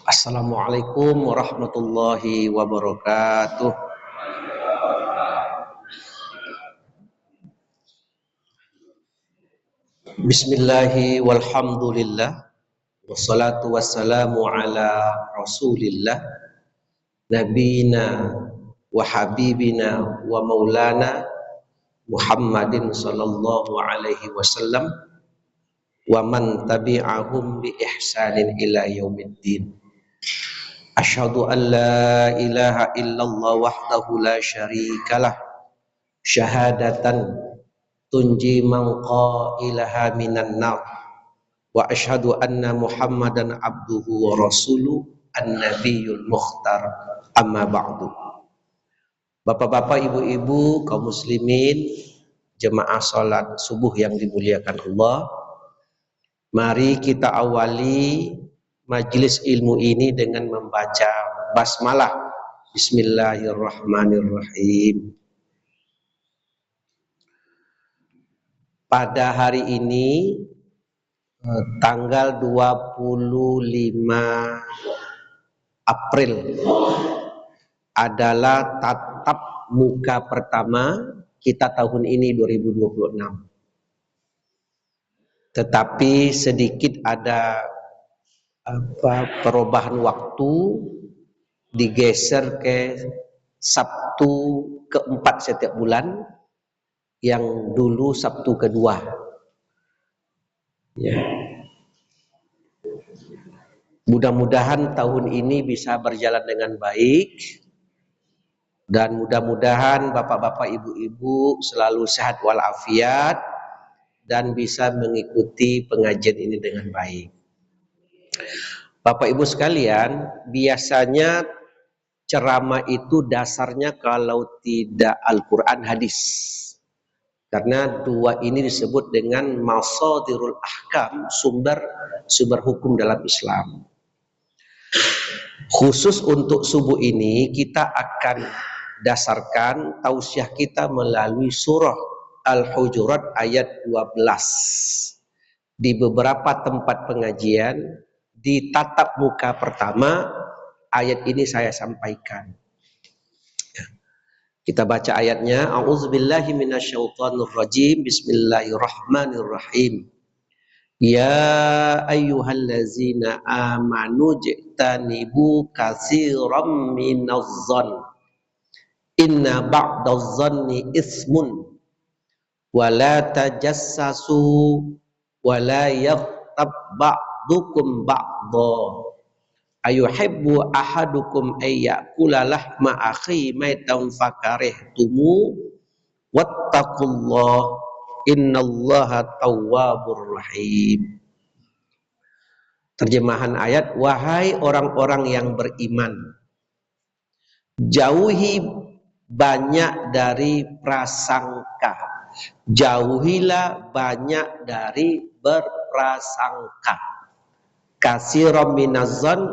Assalamualaikum warahmatullahi wabarakatuh. Bismillahi walhamdulillah. Wassalatu wassalamu ala rasulillah. Nabina wa habibina wa maulana Muhammadin sallallahu alaihi wasallam. Wa man tabi'ahum bi ihsanin ila yaumiddin. Asyhadu an la ilaha illallah wahdahu la syarikalah. Syahadatan tunji man qailaha minan nar wa asyhadu anna Muhammadan abduhu wa rasuluh an-nabiyul mukhtar amma ba'du. Bapak-bapak, ibu-ibu, kaum muslimin, jemaah salat subuh yang dimuliakan Allah, mari kita awali majelis ilmu ini dengan membaca basmalah. Bismillahirrahmanirrahim. Pada hari ini tanggal 25 April adalah tatap muka pertama kita tahun ini 2026. Tetapi sedikit ada perubahan waktu, digeser ke Sabtu keempat setiap bulan, yang dulu Sabtu kedua. Ya. Mudah-mudahan tahun ini bisa berjalan dengan baik, dan mudah-mudahan bapak-bapak, ibu-ibu selalu sehat walafiat dan bisa mengikuti pengajian ini dengan baik. Bapak ibu sekalian, biasanya ceramah itu dasarnya kalau tidak Al-Quran, hadis. Karena dua ini disebut dengan masadirul ahkam, sumber hukum dalam Islam. Khusus untuk subuh ini kita akan dasarkan tausiah kita melalui surah Al-Hujurat ayat 12. Di beberapa tempat pengajian di tatap muka pertama ayat ini saya sampaikan. Kita baca ayatnya. A'udzubillahi minasyaitonirrajim. Bismillahirrahmanirrahim. Ya ayyuhallazina amanu jtanibu katsiran minazzan. Inna ba'dadh-dhanni ismun. Wa la tajassasu wa la yaghtab ba'dukum ba'dha. Ayuhibbu ahadukum ayyakula lahma akhi maitan fakarihtumu wattaqullah innallaha tawwabur rahim. Terjemahan ayat, wahai orang-orang yang beriman, jauhi banyak dari prasangka, jauhilah banyak dari berprasangka. Katsiran minazzan,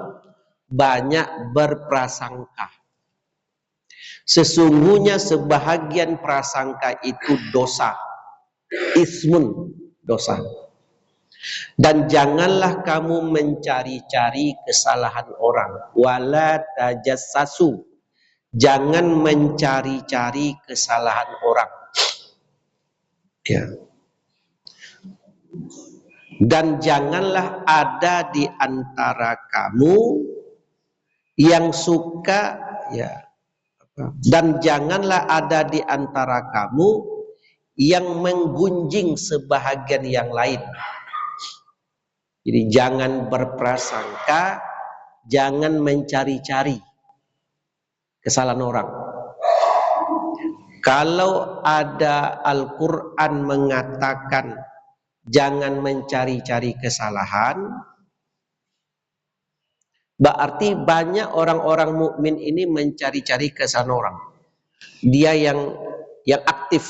banyak berprasangka. Sesungguhnya sebahagian prasangka itu dosa. Ismun, dosa. Dan janganlah kamu mencari-cari kesalahan orang. Wala tajassasu, jangan mencari-cari kesalahan orang. Ya. Dan janganlah ada di antara kamu yang suka, ya, dan janganlah ada di antara kamu yang menggunjing sebahagian yang lain. Jadi jangan berprasangka, jangan mencari-cari kesalahan orang. Kalau ada Al-Quran mengatakan jangan mencari-cari kesalahan, berarti banyak orang-orang mukmin ini mencari-cari kesalahan orang. Dia yang aktif.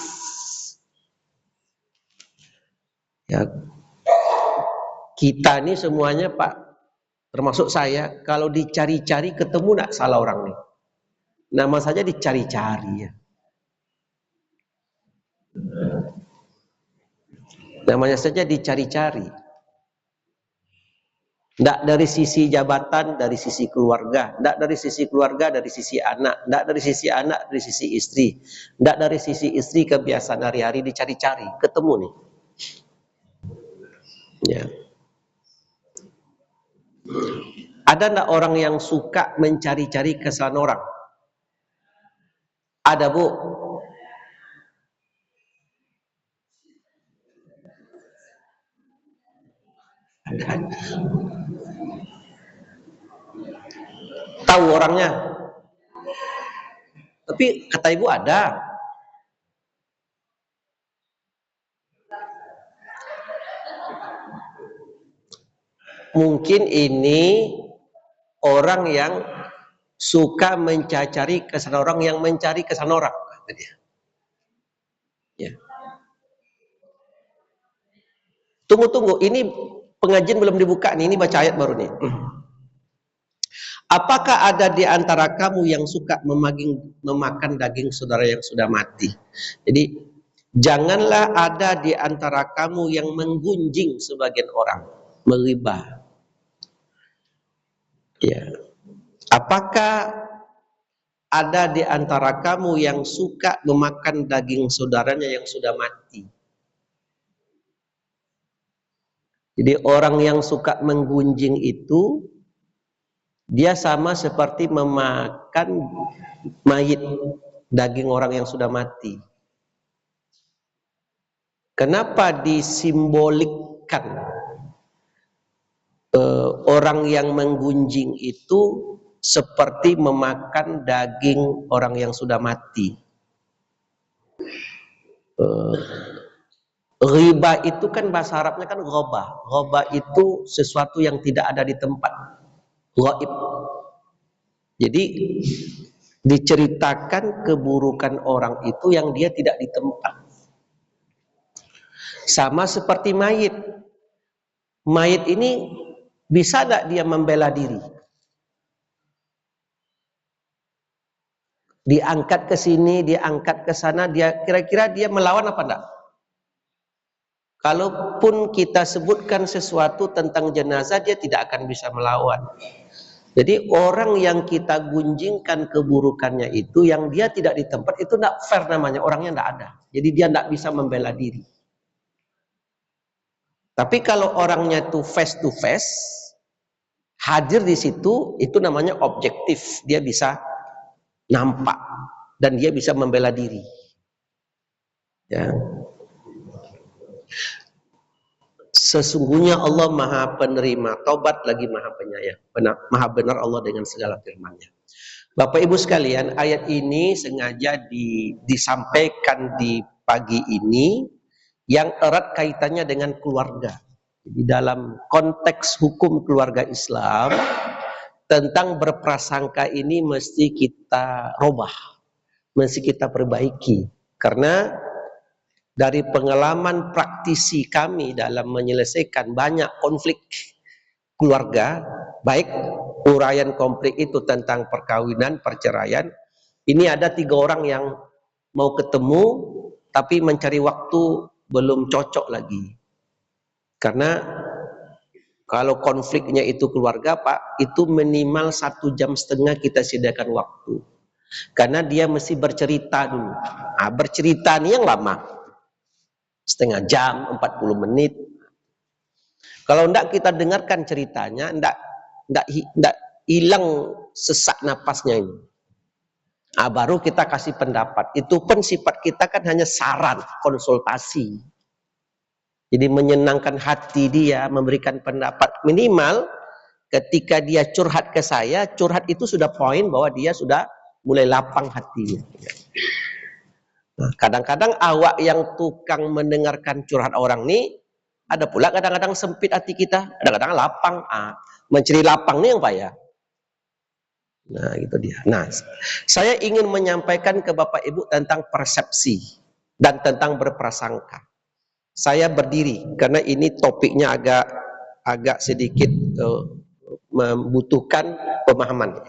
Ya. Kita ini semuanya, Pak, termasuk saya, kalau dicari-cari ketemu enggak salah orang nih. Nama saja dicari-cari ya. Namanya saja dicari-cari. Tidak dari sisi jabatan, dari sisi keluarga. Tidak dari sisi keluarga, dari sisi anak. Tidak dari sisi anak, dari sisi istri. Tidak dari sisi istri, kebiasaan hari-hari dicari-cari. Ketemu nih. Ya. Ada tidak orang yang suka mencari-cari kesalahan orang? Ada, Bu. Tahu orangnya. Tapi kata ibu ada. Mungkin ini orang yang suka mencari kesalahan orang yang mencari kesalahan orang. Ya. Tunggu, ini pengajian belum dibuka nih, ini baca ayat baru nih. Apakah ada di antara kamu yang suka memakan daging saudara yang sudah mati? Jadi, janganlah ada di antara kamu yang menggunjing sebagian orang, meribah. Ya. Apakah ada di antara kamu yang suka memakan daging saudaranya yang sudah mati? Jadi orang yang suka menggunjing itu dia sama seperti memakan mayit, daging orang yang sudah mati. Kenapa disimbolikkan orang yang menggunjing itu seperti memakan daging orang yang sudah mati? Riba itu kan bahasa Arabnya kan ghobah. Ghobah itu sesuatu yang tidak ada di tempat. Ghaib. Jadi diceritakan keburukan orang itu yang dia tidak di tempat. Sama seperti mayit. Mayit ini bisa tidak dia membela diri? Diangkat ke sini, diangkat ke sana, dia kira-kira dia melawan apa enggak? Kalaupun kita sebutkan sesuatu tentang jenazah, dia tidak akan bisa melawan. Jadi orang yang kita gunjingkan keburukannya itu, yang dia tidak di tempat, itu tidak fair namanya, orangnya tidak ada. Jadi dia tidak bisa membela diri. Tapi kalau orangnya itu face to face, hadir di situ, itu namanya objektif. Dia bisa nampak dan dia bisa membela diri. Ya. Sesungguhnya Allah Maha Penerima Taubat lagi Maha Penyayang. Maha benar Allah dengan segala firman-Nya. Bapak Ibu sekalian, ayat ini sengaja disampaikan di pagi ini yang erat kaitannya dengan keluarga. Di dalam konteks hukum keluarga Islam, tentang berprasangka ini mesti kita robah, mesti kita perbaiki. Karena dari pengalaman praktisi kami dalam menyelesaikan banyak konflik keluarga, baik uraian konflik itu tentang perkawinan, perceraian, ini ada 3 orang yang mau ketemu tapi mencari waktu belum cocok lagi. Karena kalau konfliknya itu keluarga, Pak, itu minimal 1,5 jam kita sediakan waktu. Karena dia mesti bercerita dulu. Nah, bercerita ini yang lama. 1/2 jam, 40 menit. Kalau enggak kita dengarkan ceritanya, enggak hilang sesak napasnya ini. Nah, baru kita kasih pendapat. Itu pun sifat kita kan hanya saran, konsultasi. Jadi menyenangkan hati dia, memberikan pendapat. Minimal ketika dia curhat ke saya, curhat itu sudah poin bahwa dia sudah mulai lapang hatinya. Nah, kadang-kadang awak yang tukang mendengarkan curhat orang ini, ada pula kadang-kadang sempit hati kita, kadang-kadang lapang. Mencari lapang ini yang payah. Nah, itu dia. Nah, saya ingin menyampaikan ke Bapak Ibu tentang persepsi dan tentang berprasangka. Saya berdiri karena ini topiknya agak sedikit membutuhkan pemahaman.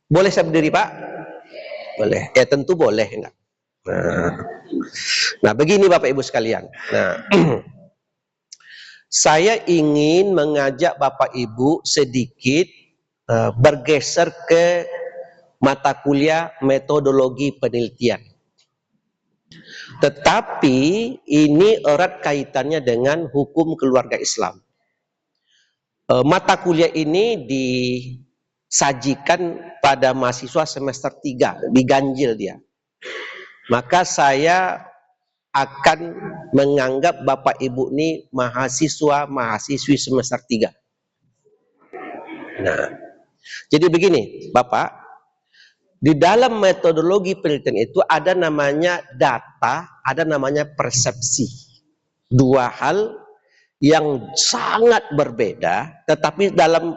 Boleh saya berdiri, Pak? Boleh. Ya tentu boleh, enggak? Nah, begini Bapak Ibu sekalian. Nah, Saya ingin mengajak Bapak Ibu sedikit bergeser ke mata kuliah metodologi penelitian. Tetapi ini erat kaitannya dengan hukum keluarga Islam. Mata kuliah ini disajikan pada mahasiswa semester 3, diganjil dia. Maka saya akan menganggap Bapak Ibu ini mahasiswa-mahasiswi semester 3. Nah, jadi begini, Bapak, di dalam metodologi penelitian itu ada namanya data, ada namanya persepsi. Dua hal yang sangat berbeda, tetapi dalam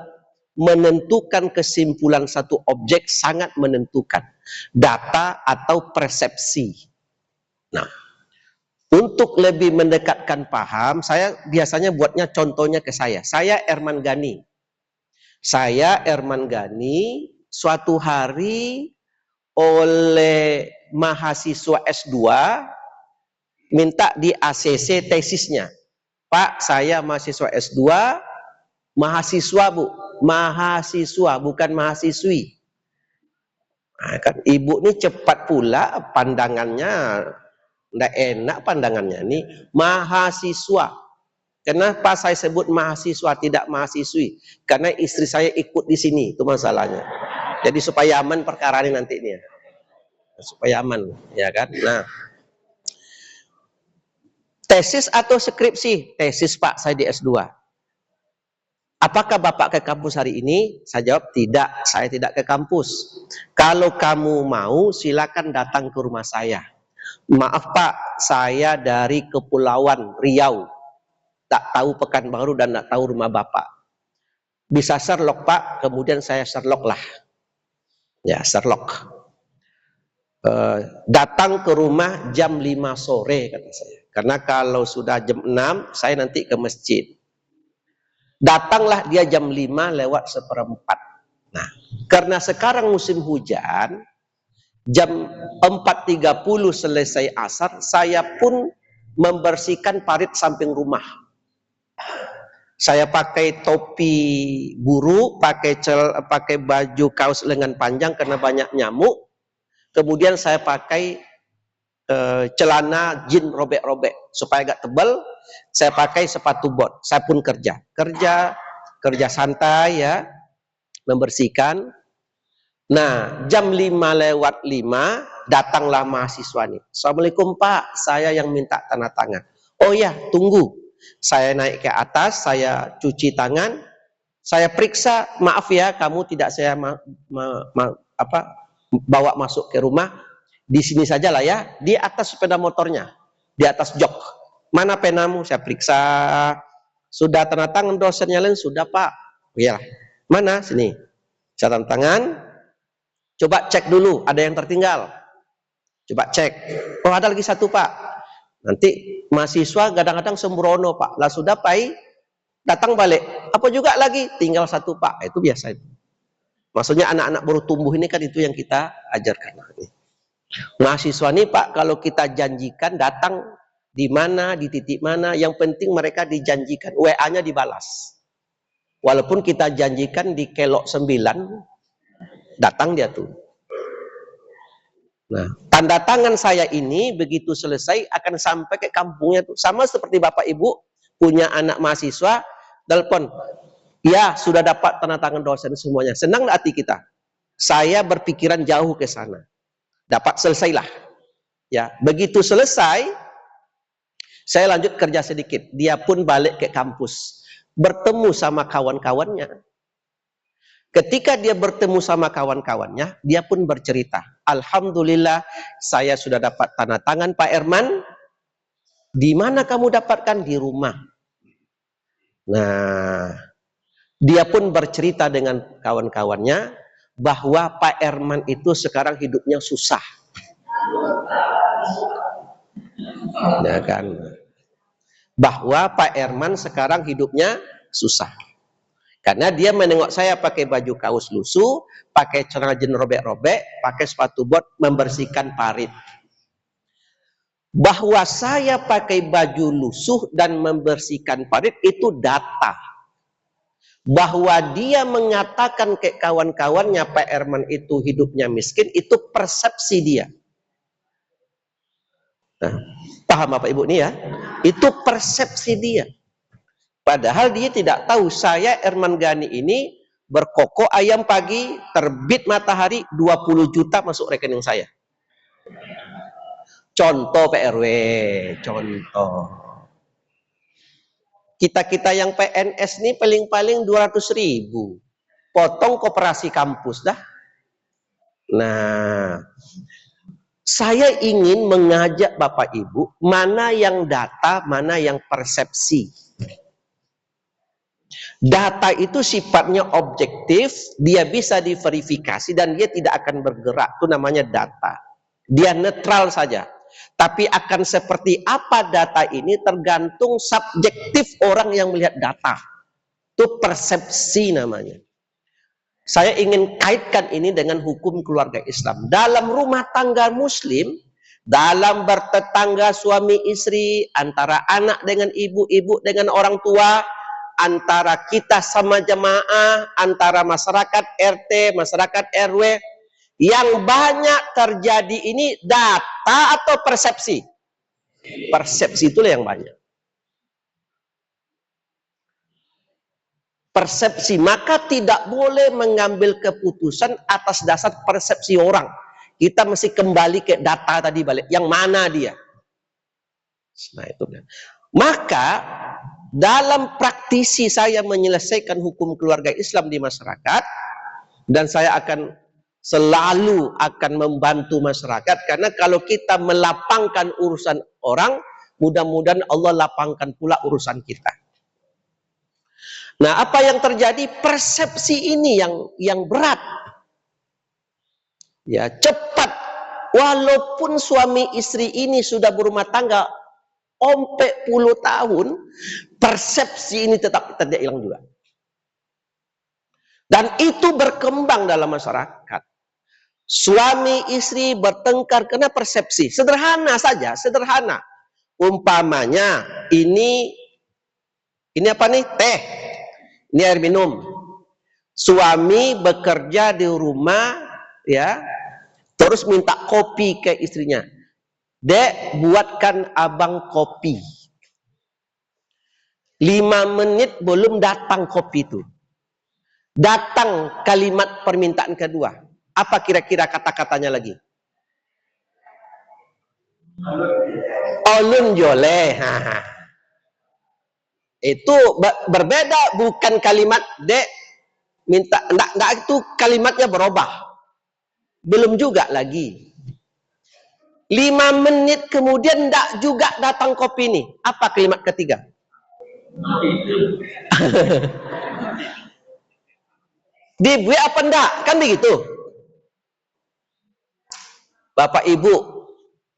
menentukan kesimpulan satu objek sangat menentukan. Data atau persepsi. Nah, untuk lebih mendekatkan paham, saya biasanya buatnya contohnya ke saya. Saya Erman Gani. Suatu hari oleh mahasiswa S2 minta di ACC tesisnya. Pak, saya mahasiswa S2, mahasiswa Bu, mahasiswa bukan mahasiswi. Nah, kan ibu ini cepat pula pandangannya, nggak enak pandangannya ini mahasiswa. Kenapa saya sebut mahasiswa tidak mahasiswi? Karena istri saya ikut di sini, itu masalahnya. Jadi supaya aman perkara ini nanti ini ya. Supaya aman, ya kan? Nah, tesis atau skripsi? Tesis Pak, saya di S2. Apakah Bapak ke kampus hari ini? Saya jawab tidak, saya tidak ke kampus. Kalau kamu mau silakan datang ke rumah saya. Maaf Pak, saya dari Kepulauan Riau. Tak tahu Pekanbaru dan tak tahu rumah Bapak. Bisa Sherlock Pak, kemudian saya Sherlock lah. Ya, Sherlock. Datang ke rumah jam 5 sore kata saya. Karena kalau sudah jam 6, saya nanti ke masjid. Datanglah dia jam 5 lewat seperempat. Nah, karena sekarang musim hujan, jam 4.30 selesai asar, saya pun membersihkan parit samping rumah. Saya pakai topi guru, pakai baju kaos lengan panjang karena banyak nyamuk. Kemudian saya pakai celana jeans robek-robek supaya agak tebal. Saya pakai sepatu bot. Saya pun kerja santai ya, membersihkan. Nah, jam 5 lewat 5 datanglah mahasiswa nih. Assalamualaikum Pak, saya yang minta tanda tangan. Oh ya, tunggu. Saya naik ke atas, saya cuci tangan, saya periksa, maaf ya, kamu tidak saya bawa masuk ke rumah, di sini saja lah ya, di atas sepeda motornya, di atas jok. Mana penamu? Saya periksa, sudah tanda tangan dosennya lain, sudah Pak. Ya, mana? Sini. Saya tanda tangan, coba cek dulu, ada yang tertinggal. Coba cek. Oh ada lagi satu Pak. Nanti mahasiswa kadang-kadang sembrono Pak. Lah sudah Pak, datang balik. Apa juga lagi? Tinggal satu Pak. Itu biasa itu. Maksudnya anak-anak baru tumbuh ini kan itu yang kita ajarkan. Mahasiswa ini Pak, kalau kita janjikan datang di mana, di titik mana, yang penting mereka dijanjikan. WA-nya dibalas. Walaupun kita janjikan di kelok 9, datang dia tuh. Nah, tanda tangan saya ini begitu selesai akan sampai ke kampungnya tuh. Sama seperti Bapak Ibu punya anak mahasiswa, telepon. Ya, sudah dapat tanda tangan dosen semuanya. Senang hati kita. Saya berpikiran jauh ke sana. Dapat selesailah. Ya, begitu selesai, saya lanjut kerja sedikit. Dia pun balik ke kampus. Bertemu sama kawan-kawannya. Ketika dia bertemu sama kawan-kawannya, dia pun bercerita. Alhamdulillah, saya sudah dapat tanda tangan Pak Erman. Di mana kamu dapatkan? Di rumah. Nah, dia pun bercerita dengan kawan-kawannya bahwa Pak Erman itu sekarang hidupnya susah. Ya kan? Bahwa Pak Erman sekarang hidupnya susah. Karena dia menengok saya pakai baju kaos lusuh, pakai celana jeans robek-robek, pakai sepatu bot, membersihkan parit. Bahwa saya pakai baju lusuh dan membersihkan parit itu data. Bahwa dia mengatakan ke kawan-kawannya Pak Herman itu hidupnya miskin, itu persepsi dia. Nah, paham Bapak Ibu nih ya? Itu persepsi dia. Padahal dia tidak tahu saya Herman Gani ini berkokok ayam pagi, terbit matahari 20 juta masuk rekening saya. Contoh PRW, contoh. Kita yang PNS ini paling-paling 200.000. Potong koperasi kampus dah. Nah, saya ingin mengajak Bapak Ibu, mana yang data, mana yang persepsi. Data itu sifatnya objektif, dia bisa diverifikasi dan dia tidak akan bergerak. Itu namanya data. Dia netral saja. Tapi akan seperti apa data ini tergantung subjektif orang yang melihat data. Itu persepsi namanya. Saya ingin kaitkan ini dengan hukum keluarga Islam. Dalam rumah tangga Muslim, dalam bertetangga suami istri, antara anak dengan ibu dengan orang tua, antara kita sama jemaah, antara masyarakat RT, masyarakat RW, yang banyak terjadi ini data atau persepsi? Persepsi itulah yang banyak. Persepsi, maka tidak boleh mengambil keputusan atas dasar persepsi orang. Kita mesti kembali ke data tadi balik. Yang mana dia? Nah itu kan. Maka dalam praktisi saya menyelesaikan hukum keluarga Islam di masyarakat, dan saya akan selalu akan membantu masyarakat, karena kalau kita melapangkan urusan orang, mudah-mudahan Allah lapangkan pula urusan kita. Nah, apa yang terjadi? Persepsi ini yang berat. Ya, cepat. Walaupun suami istri ini sudah berumah tangga 40 tahun, persepsi ini tetap tidak hilang juga. Dan itu berkembang dalam masyarakat. Suami istri bertengkar karena persepsi. Sederhana saja, sederhana. Umpamanya ini apa nih? Teh. Ini air minum. Suami bekerja di rumah, ya, terus minta kopi ke istrinya. Dek, buatkan abang kopi. 5 menit belum datang kopi itu. Datang kalimat permintaan kedua. Apa kira-kira kata-katanya lagi? Ulun joleh. Itu berbeda, bukan kalimat dek minta, enggak itu kalimatnya berubah. Belum juga lagi. 5 menit kemudian enggak juga datang kopi ini. Apa kalimat ketiga? Dibuat apa enggak? Kan begitu. Bapak Ibu,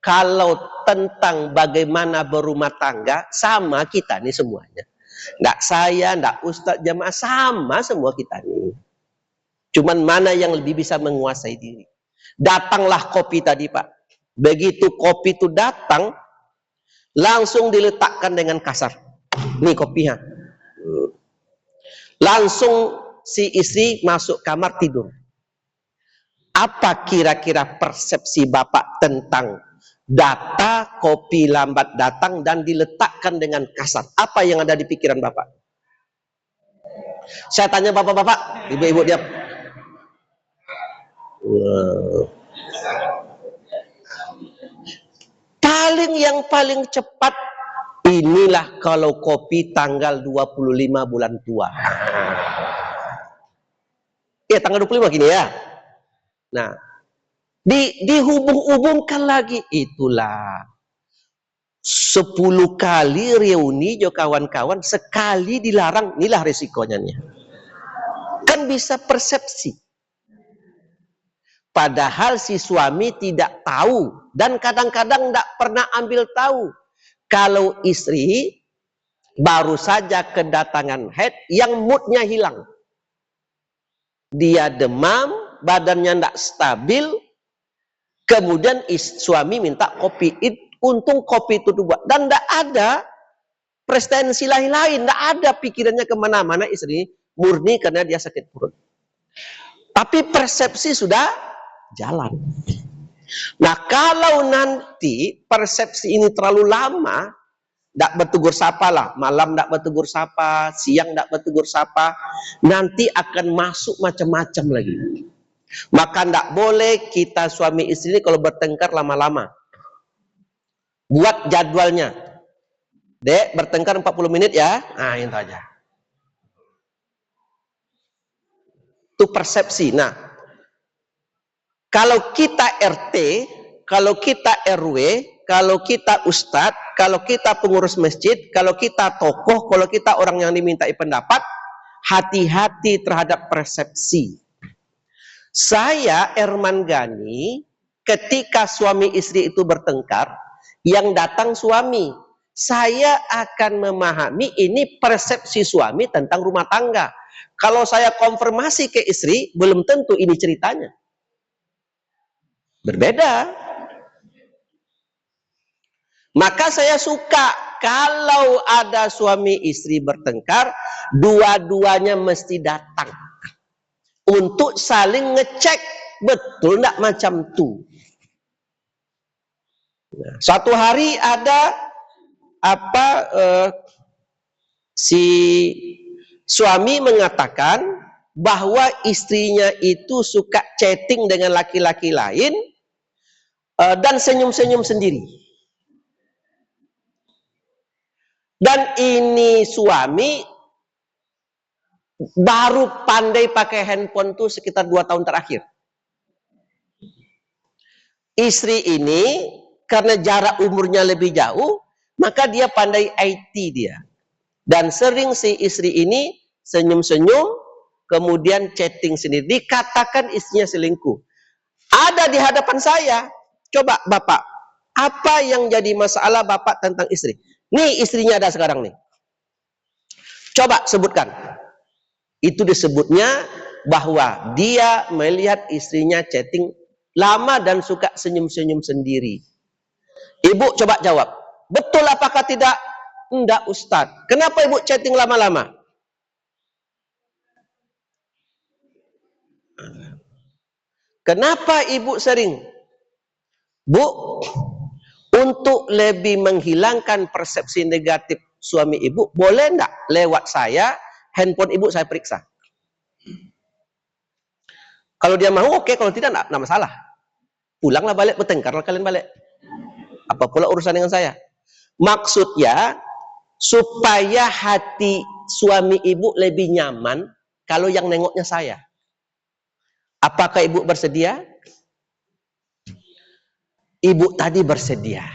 kalau tentang bagaimana berumah tangga, sama kita nih semuanya. Enggak saya, enggak ustadz jamaah, sama semua kita nih. Cuman mana yang lebih bisa menguasai diri. Datanglah kopi tadi Pak. Begitu kopi itu datang, langsung diletakkan dengan kasar. Nih kopinya. Langsung si istri masuk kamar tidur. Apa kira-kira persepsi Bapak tentang data kopi lambat datang dan diletakkan dengan kasar? Apa yang ada di pikiran Bapak? Saya tanya Bapak-bapak, Ibu-ibu diam. Yang paling cepat inilah kalau kopi tanggal 25 bulan tua. Ya tanggal 25 gini ya. Nah, dihubung-hubungkan lagi, itulah 10 kali reuni jo kawan-kawan, sekali dilarang, inilah resikonya nih. Kan bisa persepsi. Padahal si suami tidak tahu dan kadang-kadang tidak pernah ambil tahu kalau istri baru saja kedatangan haid yang moodnya hilang. Dia demam, badannya tidak stabil, kemudian suami minta kopi. Untung kopi itu dibuat. Dan tidak ada prestensi lain-lain. Tidak ada pikirannya kemana-mana istri. Murni karena dia sakit perut. Tapi persepsi sudah jalan. Nah, kalau nanti persepsi ini terlalu lama, tidak bertegur sapa lah, malam tidak bertegur sapa, siang tidak bertegur sapa, nanti akan masuk macam-macam lagi. Maka tidak boleh kita suami istri ini kalau bertengkar lama-lama. Buat jadwalnya. Dek, bertengkar 40 menit ya. Nah, itu aja. Itu persepsi. Nah, kalau kita RT, kalau kita RW, kalau kita ustadz, kalau kita pengurus masjid, kalau kita tokoh, kalau kita orang yang dimintai pendapat, hati-hati terhadap persepsi. Saya, Erman Gani, ketika suami istri itu bertengkar, yang datang suami, saya akan memahami ini persepsi suami tentang rumah tangga. Kalau saya konfirmasi ke istri, belum tentu ini ceritanya. Berbeda. Maka saya suka kalau ada suami istri bertengkar, dua-duanya mesti datang untuk saling ngecek betul enggak macam itu. Nah, suatu hari ada si suami mengatakan bahwa istrinya itu suka chatting dengan laki-laki lain dan senyum-senyum sendiri. Dan ini suami baru pandai pakai handphone tuh sekitar 2 tahun terakhir. Istri ini karena jarak umurnya lebih jauh, maka dia pandai IT dia. Dan sering si istri ini senyum-senyum, kemudian chatting sendiri. Dikatakan istrinya selingkuh. Ada di hadapan saya. Coba Bapak, apa yang jadi masalah Bapak tentang istri? Nih istrinya ada sekarang nih. Coba sebutkan. Itu disebutnya bahwa dia melihat istrinya chatting lama dan suka senyum-senyum sendiri. Ibu coba jawab. Betul apakah tidak? Enggak Ustadz. Kenapa ibu chatting lama-lama? Kenapa ibu sering? Bu, untuk lebih menghilangkan persepsi negatif suami ibu, boleh enggak lewat saya, handphone ibu saya periksa? Kalau dia mau oke, kalau tidak enggak masalah. Pulanglah balik, bertengkarlah kalian balik. Apa pula urusan dengan saya? Maksudnya, supaya hati suami ibu lebih nyaman kalau yang nengoknya saya. Apakah ibu bersedia? Ibu tadi bersedia.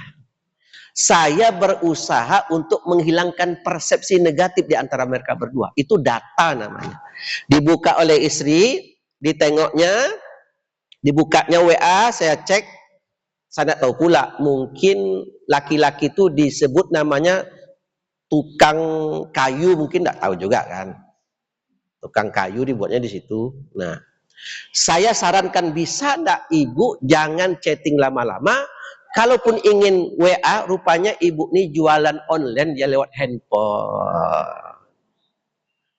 Saya berusaha untuk menghilangkan persepsi negatif di antara mereka berdua. Itu data namanya. Dibuka oleh istri, ditengoknya, dibukanya WA, saya cek, saya tidak tahu pula. Mungkin laki-laki itu disebut namanya tukang kayu, mungkin tidak tahu juga kan. Tukang kayu dibuatnya di situ. Nah, saya sarankan bisa enggak ibu jangan chatting lama-lama. Kalaupun ingin WA, rupanya ibu ini jualan online dia lewat handphone.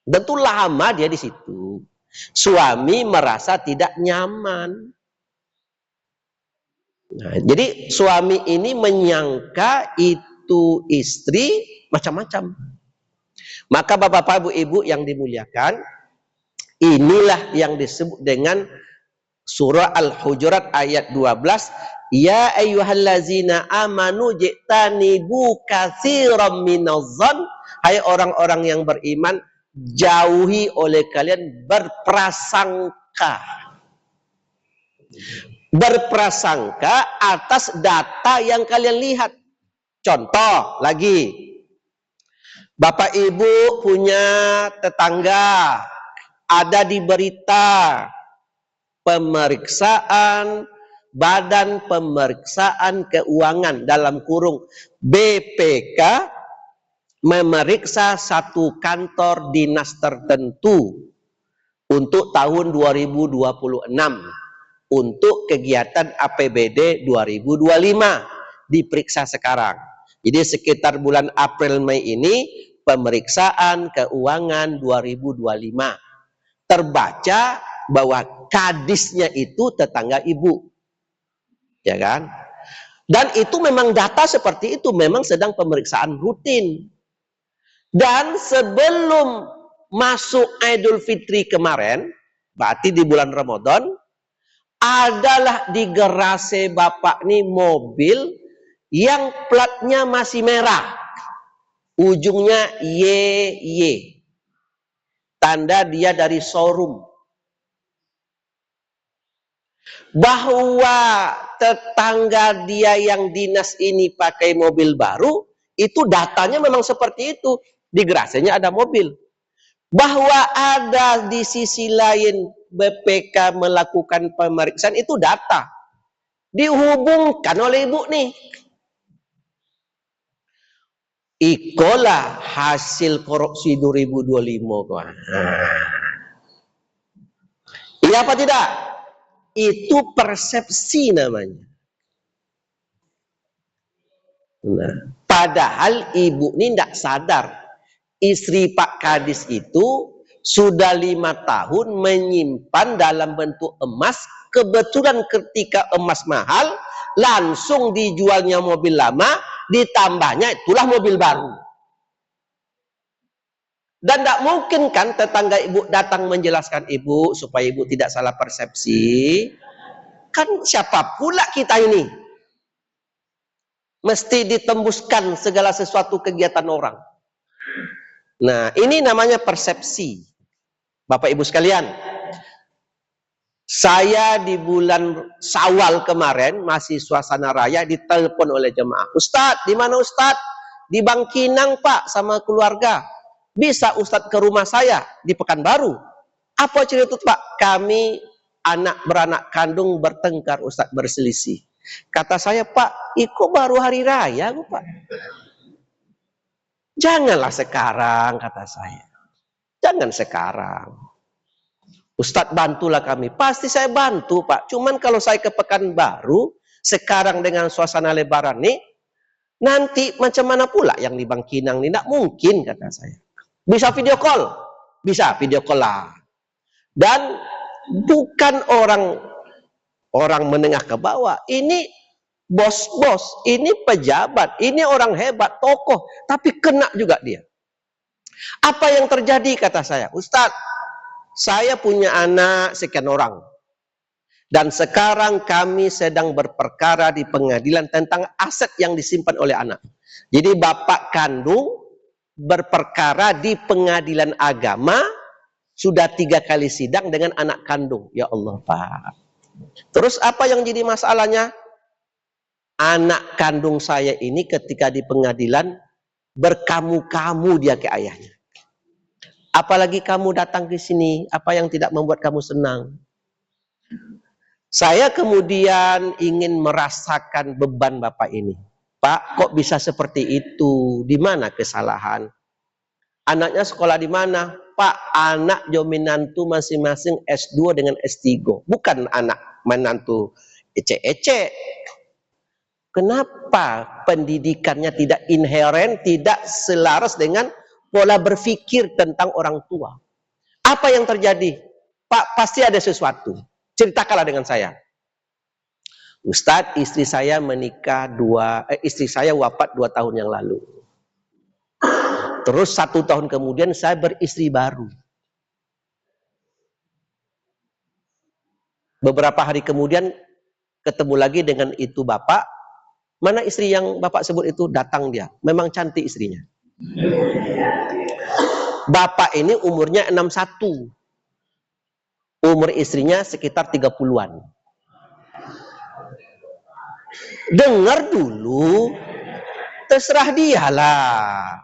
Tentu lama dia di situ. Suami merasa tidak nyaman. Nah, jadi suami ini menyangka itu istri macam-macam. Maka bapak-bapak, ibu-ibu yang dimuliakan, inilah yang disebut dengan surah Al-Hujurat ayat 12. Ya ayyuhallazina amanu ji'tanibu katsiran minadh-dhann. Hai orang-orang yang beriman, jauhi oleh kalian berprasangka. Berprasangka atas data yang kalian lihat. Contoh lagi. Bapak ibu punya tetangga, ada di berita pemeriksaan Badan Pemeriksaan Keuangan dalam kurung BPK memeriksa satu kantor dinas tertentu untuk tahun 2026 untuk kegiatan APBD 2025. diperiksa sekarang. Jadi sekitar bulan April Mei ini pemeriksaan keuangan 2025. Terbaca bahwa kadisnya itu tetangga ibu. Ya kan? Dan itu memang data seperti itu, memang sedang pemeriksaan rutin. Dan sebelum masuk Idul Fitri kemarin, berarti di bulan Ramadan, adalah di garasi bapak nih mobil yang platnya masih merah. Ujungnya YY. Tanda dia dari showroom. Bahwa tetangga dia yang dinas ini pakai mobil baru, itu datanya memang seperti itu. Di garasinya ada mobil. Bahwa ada di sisi lain BPK melakukan pemeriksaan, itu data. Dihubungkan oleh ibu nih. Ikolah hasil korupsi 2025. Iya apa tidak? Itu persepsi namanya. Nah, padahal ibu ini tidak sadar. Istri Pak Kadis itu sudah 5 tahun menyimpan dalam bentuk emas. Kebetulan ketika emas mahal, langsung dijualnya mobil lama, ditambahnya itulah mobil baru. Dan tidak mungkin kan tetangga ibu datang menjelaskan ibu supaya ibu tidak salah persepsi. Kan siapa pula kita ini? Mesti ditembuskan segala sesuatu kegiatan orang. Nah, ini namanya persepsi. Bapak Ibu sekalian, saya di bulan Syawal kemarin, masih suasana raya, ditelepon oleh jemaah. Ustadz, di mana Ustadz? Di Bangkinang Pak, sama keluarga. Bisa Ustadz ke rumah saya di Pekanbaru? Apa cerita itu Pak? Kami beranak kandung bertengkar Ustadz, berselisih. Kata saya, Pak, itu baru hari raya Pak. Janganlah sekarang, kata saya. Jangan sekarang. Ustadz bantulah kami. Pasti saya bantu Pak. Cuman kalau saya ke Pekanbaru, sekarang dengan suasana lebaran nih, nanti macam mana pula yang di Bangkinang nih? Tidak mungkin, kata saya. Bisa video call? Bisa video call lah. Dan bukan orang menengah ke bawah. Ini bos-bos, ini pejabat, ini orang hebat, tokoh. Tapi kena juga dia. Apa yang terjadi, kata saya? Ustadz, saya punya anak sekian orang. Dan sekarang kami sedang berperkara di pengadilan tentang aset yang disimpan oleh anak. Jadi bapak kandung berperkara di pengadilan agama, sudah 3 kali sidang dengan anak kandung. Ya Allah Pak. Terus apa yang jadi masalahnya? Anak kandung saya ini ketika di pengadilan, berkamu-kamu dia ke ayahnya. Apalagi kamu datang ke sini, apa yang tidak membuat kamu senang? Saya kemudian ingin merasakan beban bapak ini. Pak, kok bisa seperti itu? Di mana kesalahan? Anaknya sekolah di mana? Pak, anak menantu masing-masing S2 dengan S3. Bukan anak menantu ecek-ecek. Kenapa pendidikannya tidak inheren, tidak selaras dengan pola berpikir tentang orang tua? Apa yang terjadi? Pak, pasti ada sesuatu. Ceritakanlah dengan saya. Ustadz, istri saya menikah istri saya wafat 2 tahun yang lalu. Terus 1 tahun kemudian saya beristri baru. Beberapa hari kemudian ketemu lagi dengan itu bapak. Mana istri yang bapak sebut itu? Datang dia. Memang cantik istrinya. Bapak ini umurnya 61. Umur istrinya sekitar 30-an. Dengar dulu. Terserah dialah.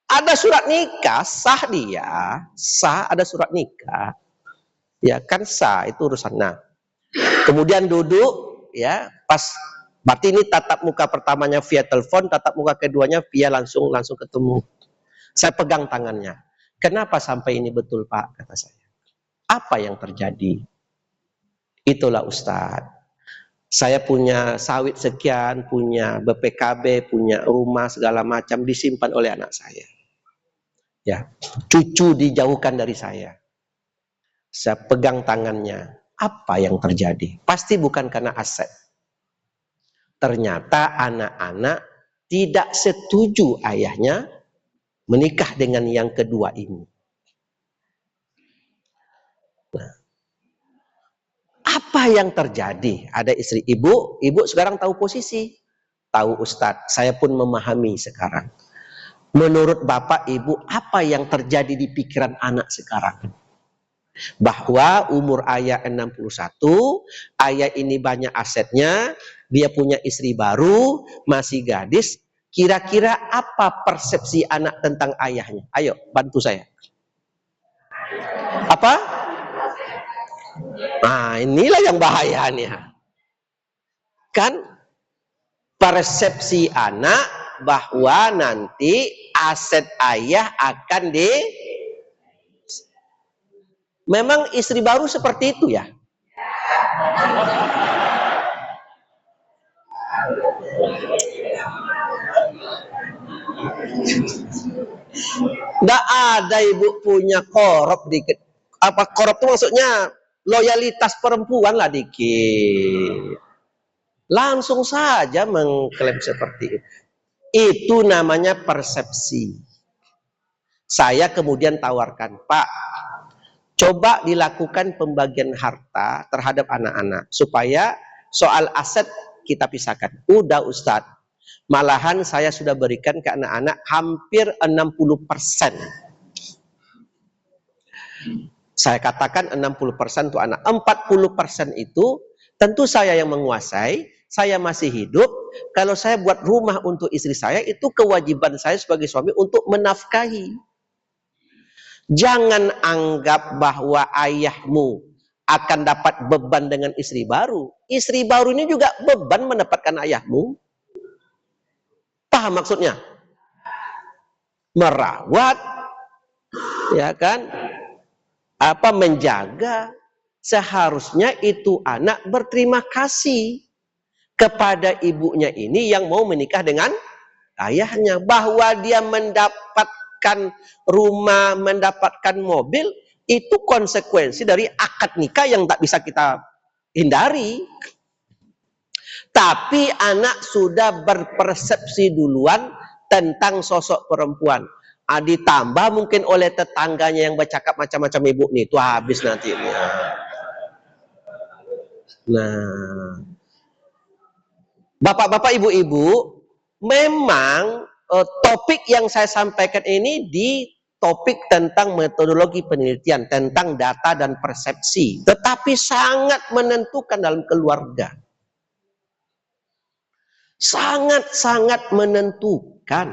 Ada surat nikah, sah dia. Sah, ada surat nikah. Ya kan sah, itu urusan. Nah, kemudian duduk, ya, pas berarti ini tatap muka pertamanya via telepon, tatap muka keduanya via langsung ketemu. Saya pegang tangannya. Kenapa sampai ini betul Pak? Kata saya. Apa yang terjadi? Itulah Ustadz. Saya punya sawit sekian, punya BPKB, punya rumah segala macam disimpan oleh anak saya. Ya, cucu dijauhkan dari saya. Saya pegang tangannya. Apa yang terjadi? Pasti bukan karena aset. Ternyata anak-anak tidak setuju ayahnya menikah dengan yang kedua ini. Nah, apa yang terjadi? Ada istri ibu sekarang tahu posisi, tahu Ustadz. Saya pun memahami sekarang. Menurut bapak ibu, apa yang terjadi di pikiran anak sekarang? Bahwa umur ayah 61, ayah ini banyak asetnya, dia punya istri baru, masih gadis. Kira-kira apa persepsi anak tentang ayahnya? Ayo, bantu saya. Apa? Nah, inilah yang bahayanya. Kan persepsi anak bahwa nanti aset ayah akan Memang istri baru seperti itu ya? Nggak ada ibu punya korup dikit. Apa korup itu maksudnya loyalitas perempuan lah dikit. Langsung saja mengklaim seperti itu. Itu namanya persepsi. Saya kemudian tawarkan, Pak, coba dilakukan pembagian harta terhadap anak-anak supaya soal aset kita pisahkan. Udah Ustadz, malahan saya sudah berikan ke anak-anak hampir 60%. Saya katakan 60% untuk anak. 40% itu tentu saya yang menguasai, saya masih hidup. Kalau saya buat rumah untuk istri saya, itu kewajiban saya sebagai suami untuk menafkahi. Jangan anggap bahwa ayahmu akan dapat beban dengan istri baru. Istri baru ini juga beban mendapatkan ayahmu. Paham maksudnya? Merawat, ya kan? Apa menjaga. Seharusnya itu anak berterima kasih kepada ibunya ini yang mau menikah dengan ayahnya, bahwa dia mendapatkan rumah, mendapatkan mobil, itu konsekuensi dari akad nikah yang tak bisa kita hindari. Tapi anak sudah berpersepsi duluan tentang sosok perempuan. Ditambah mungkin oleh tetangganya yang bercakap macam-macam, ibu nih, itu habis nanti. Nah, bapak-bapak, ibu-ibu, memang topik yang saya sampaikan ini di topik tentang metodologi penelitian, tentang data dan persepsi, tetapi sangat menentukan dalam keluarga. Sangat-sangat menentukan.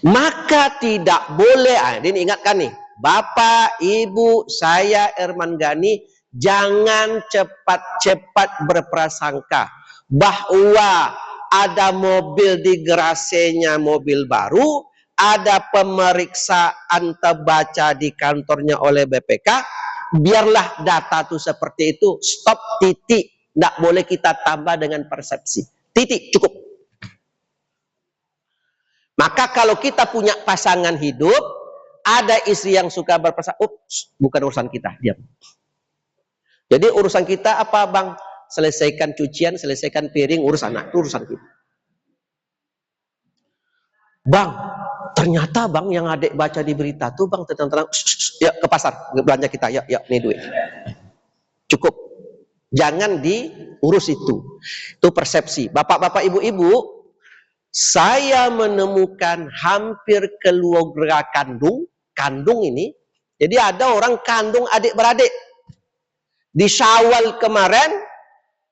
Maka tidak boleh, ini ingatkan nih, Bapak, Ibu, saya Erman Gani, jangan cepat-cepat berprasangka bahwa ada mobil di garasenya, mobil baru, ada pemeriksaan terbaca di kantornya oleh BPK, biarlah data itu seperti itu, stop, titik. Tidak boleh kita tambah dengan persepsi, titik, cukup. Maka kalau kita punya pasangan hidup, ada istri yang suka berprasangka, bukan urusan kita, diam. Jadi urusan kita apa, Bang? Selesaikan cucian, selesaikan piring, urus anak, itu urusan kita. Bang, ternyata Bang yang adik baca di berita tuh, Bang, tenang-tenang, ya ke pasar, belanja kita, ya nih duit. Cukup. Jangan diurus itu. Itu persepsi. Bapak-bapak, ibu-ibu, saya menemukan hampir keluarga kandung ini. Jadi ada orang kandung adik-beradik. Di Syawal kemarin,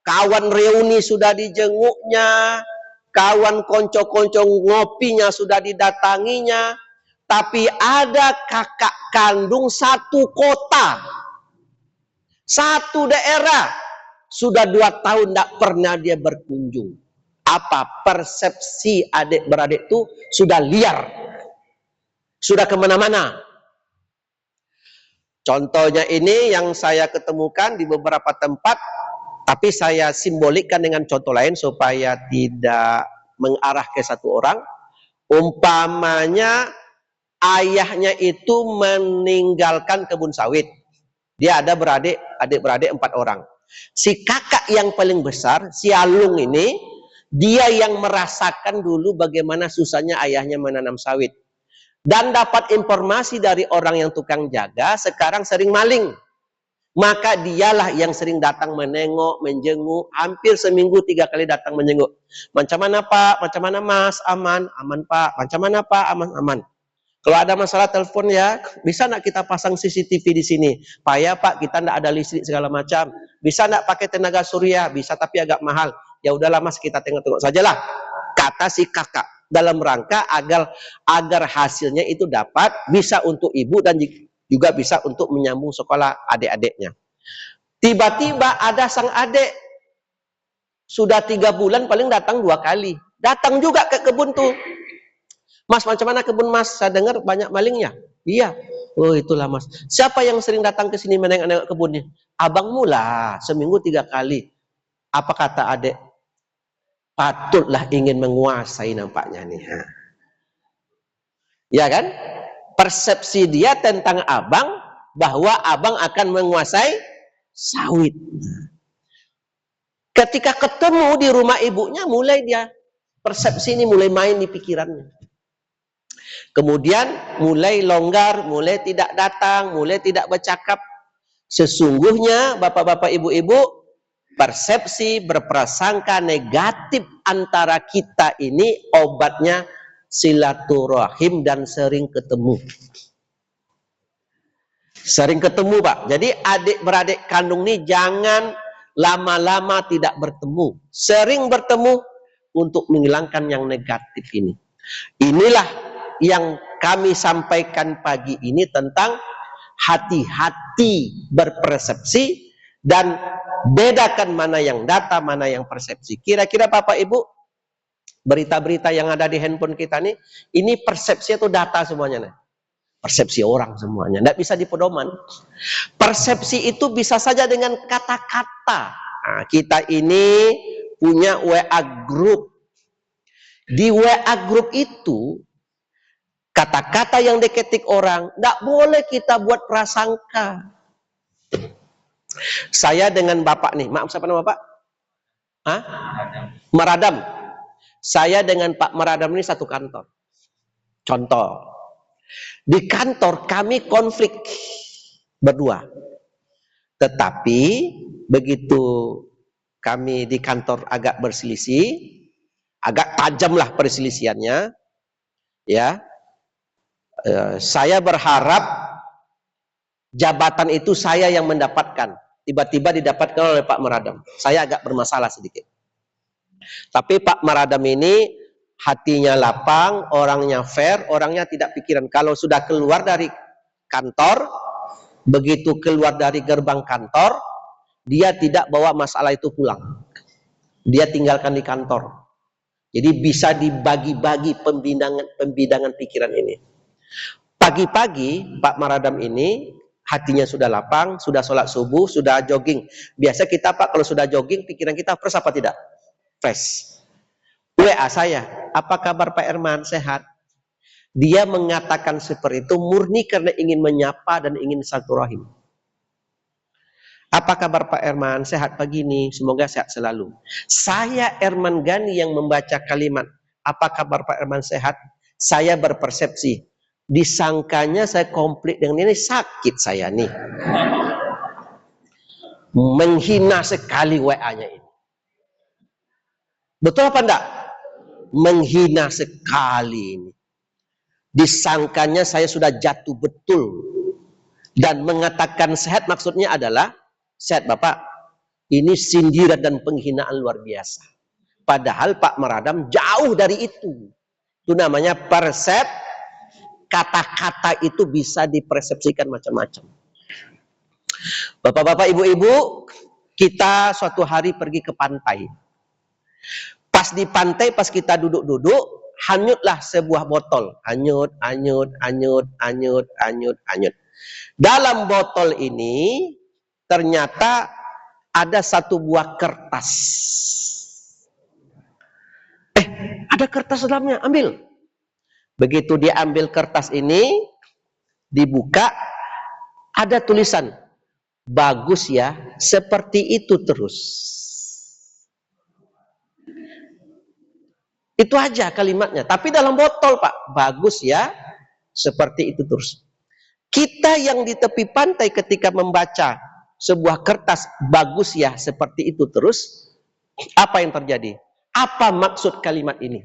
kawan reuni sudah dijenguknya, kawan konco-konco ngopinya sudah didatanginya, tapi ada kakak kandung satu kota, satu daerah, sudah 2 tahun tidak pernah dia berkunjung. Apa? Persepsi adik-beradik itu sudah liar, sudah kemana-mana. Contohnya ini yang saya ketemukan di beberapa tempat, Tapi saya simbolikkan dengan contoh lain supaya tidak mengarah ke satu orang. Umpamanya ayahnya itu meninggalkan kebun sawit. Dia ada adik-beradik 4 orang. Si kakak yang paling besar, si Alung ini, dia yang merasakan dulu bagaimana susahnya ayahnya menanam sawit. Dan dapat informasi dari orang yang tukang jaga, sekarang sering maling. Maka dialah yang sering datang menengok, menjenguk, hampir seminggu 3 kali datang menjenguk. Macam mana Pak? Macam mana Mas? Aman? Aman Pak. Macam mana Pak? Aman? Aman. Kalau ada masalah telepon ya, bisa nak kita pasang CCTV di sini? Payah Pak, kita ndak ada listrik segala macam. Bisa ndak pakai tenaga surya? Bisa tapi agak mahal. Ya udahlah Mas, kita tengok-tengok sajalah. Kata si kakak dalam rangka agar hasilnya itu dapat bisa untuk ibu dan juga bisa untuk menyambung sekolah adik-adiknya. Tiba-tiba ada sang adik sudah 3 bulan paling datang 2 kali. Datang juga ke kebun tuh. Mas, macam mana kebun Mas? Saya dengar banyak malingnya. Iya. Oh, itulah Mas. Siapa yang sering datang ke sini menengok kebunnya? Abangmu lah, seminggu 3 kali. Apa kata adik? Patutlah ingin menguasai nampaknya nih. Ya kan? Persepsi dia tentang abang, bahwa abang akan menguasai sawit. Ketika ketemu di rumah ibunya, mulai dia, persepsi ini mulai main di pikirannya. Kemudian mulai longgar, mulai tidak datang, mulai tidak bercakap. Sesungguhnya bapak-bapak ibu-ibu, persepsi berprasangka negatif antara kita ini obatnya silaturahim dan sering ketemu. Sering ketemu Pak. Jadi adik-beradik kandung ini jangan lama-lama tidak bertemu. Sering bertemu untuk menghilangkan yang negatif ini. Inilah yang kami sampaikan pagi ini tentang hati-hati berpersepsi dan bedakan mana yang data, mana yang persepsi. Kira-kira Bapak Ibu, berita-berita yang ada di handphone kita nih, ini persepsi atau data semuanya nih? Persepsi orang semuanya, tidak bisa dipedoman. Persepsi itu bisa saja dengan kata-kata. Nah, kita ini punya WA group. Di WA group itu kata-kata yang diketik orang, tidak boleh kita buat prasangka. Saya dengan Bapak nih, maaf siapa nama Bapak? Hah? Maradam. Saya dengan Pak Maradam ini satu kantor. Contoh, di kantor kami konflik berdua. Tetapi begitu kami di kantor agak berselisih, agak tajamlah perselisihannya, ya. Saya berharap jabatan itu saya yang mendapatkan. Tiba-tiba didapatkan oleh Pak Maradam. Saya agak bermasalah sedikit. Tapi Pak Maradam ini hatinya lapang, orangnya fair, orangnya tidak pikiran. Kalau sudah keluar dari kantor, begitu keluar dari gerbang kantor, dia tidak bawa masalah itu pulang. Dia tinggalkan di kantor. Jadi bisa dibagi-bagi pembidangan pikiran ini. Pagi-pagi Pak Maradam ini hatinya sudah lapang, sudah sholat subuh, sudah jogging. Biasa kita Pak kalau sudah jogging pikiran kita fresh apa tidak? Fresh. WA saya, apa kabar Pak Herman? Sehat? Dia mengatakan seperti itu murni karena ingin menyapa dan ingin silaturahim. Apa kabar Pak Herman? Sehat pagi ini, semoga sehat selalu. Saya Herman Gani yang membaca kalimat, apa kabar Pak Herman? Sehat? Saya berpersepsi, disangkanya saya komplit dengan ini, sakit saya nih. Menghina sekali WA-nya ini. Betul apa enggak? Menghina sekali ini. Disangkanya saya sudah jatuh betul. Dan mengatakan sehat maksudnya adalah, sehat Bapak, ini sindiran dan penghinaan luar biasa. Padahal Pak Maradam jauh dari itu. Itu namanya persepsi. Kata-kata itu bisa dipersepsikan macam-macam. Bapak-bapak, ibu-ibu, kita suatu hari pergi ke pantai. Pas di pantai, pas kita duduk-duduk, hanyutlah sebuah botol. Hanyut, hanyut, hanyut, hanyut, hanyut, hanyut. Dalam botol ini, ternyata ada satu buah kertas. Ada kertas dalamnya, ambil. Begitu dia ambil kertas ini, dibuka, ada tulisan, bagus ya, seperti itu terus. Itu aja kalimatnya, tapi dalam botol Pak, bagus ya, seperti itu terus. Kita yang di tepi pantai ketika membaca sebuah kertas, bagus ya, seperti itu terus, apa yang terjadi? Apa maksud kalimat ini?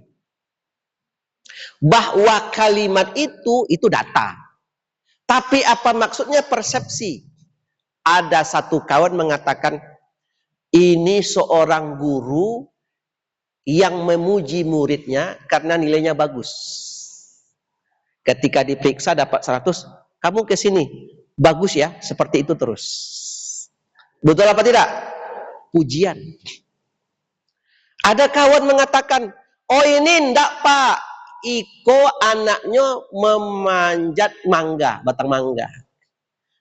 Bahwa kalimat itu data. Tapi apa maksudnya? Persepsi. Ada satu kawan mengatakan, ini seorang guru yang memuji muridnya karena nilainya bagus. Ketika diperiksa dapat 100, kamu ke sini, bagus ya, seperti itu terus. Betul apa tidak? Pujian. Ada kawan mengatakan, oh ini enggak Pak, Iko anaknya memanjat mangga, batang mangga.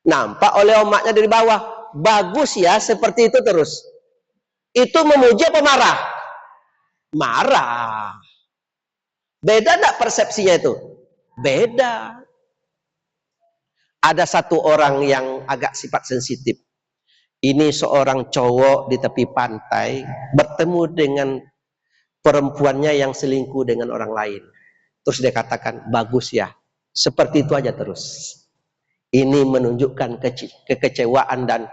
Nampak oleh omaknya dari bawah, bagus ya, seperti itu terus. Itu memuji apa marah? Marah. Beda enggak persepsinya itu? Beda. Ada satu orang yang agak sifat sensitif. Ini seorang cowok di tepi pantai bertemu dengan perempuannya yang selingkuh dengan orang lain. Terus dia katakan, bagus ya. Seperti itu aja terus. Ini menunjukkan kekecewaan dan